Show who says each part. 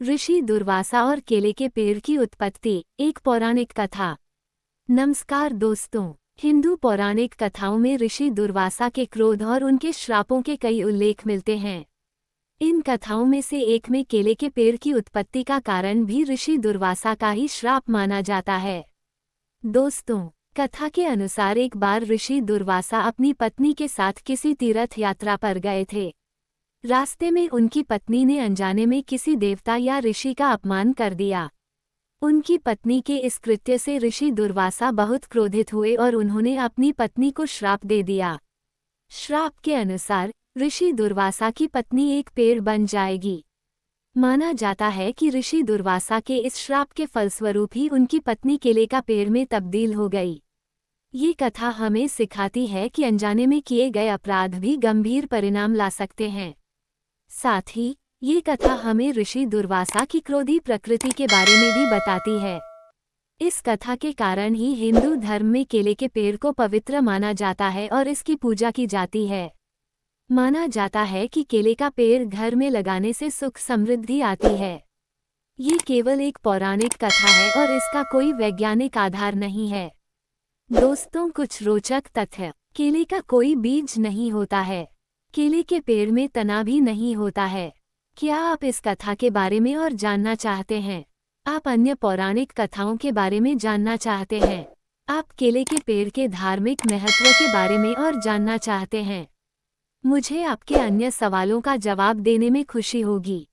Speaker 1: ऋषि दुर्वासा और केले के पेड़ की उत्पत्ति, एक पौराणिक कथा। नमस्कार दोस्तों, हिंदू पौराणिक कथाओं में ऋषि दुर्वासा के क्रोध और उनके श्रापों के कई उल्लेख मिलते हैं। इन कथाओं में से एक में केले के पेड़ की उत्पत्ति का कारण भी ऋषि दुर्वासा का ही श्राप माना जाता है। दोस्तों, कथा के अनुसार एक बार ऋषि दुर्वासा अपनी पत्नी के साथ किसी तीर्थ यात्रा पर गए थे। रास्ते में उनकी पत्नी ने अनजाने में किसी देवता या ऋषि का अपमान कर दिया। उनकी पत्नी के इस कृत्य से ऋषि दुर्वासा बहुत क्रोधित हुए और उन्होंने अपनी पत्नी को श्राप दे दिया। श्राप के अनुसार ऋषि दुर्वासा की पत्नी एक पेड़ बन जाएगी। माना जाता है कि ऋषि दुर्वासा के इस श्राप के फलस्वरूप ही उनकी पत्नी केले का पेड़ में तब्दील हो गई। ये कथा हमें सिखाती है कि अनजाने में किए गए अपराध भी गंभीर परिणाम ला सकते हैं। साथ ही ये कथा हमें ऋषि दुर्वासा की क्रोधी प्रकृति के बारे में भी बताती है। इस कथा के कारण ही हिंदू धर्म में केले के पेड़ को पवित्र माना जाता है और इसकी पूजा की जाती है। माना जाता है कि केले का पेड़ घर में लगाने से सुख समृद्धि आती है। ये केवल एक पौराणिक कथा है और इसका कोई वैज्ञानिक आधार नहीं है। दोस्तों, कुछ रोचक तथ्य। केले का कोई बीज नहीं होता है। केले के पेड़ में तना भी नहीं होता है। क्या आप इस कथा के बारे में और जानना चाहते हैं? आप अन्य पौराणिक कथाओं के बारे में जानना चाहते हैं? आप केले के पेड़ के धार्मिक महत्व के बारे में और जानना चाहते हैं? मुझे आपके अन्य सवालों का जवाब देने में खुशी होगी।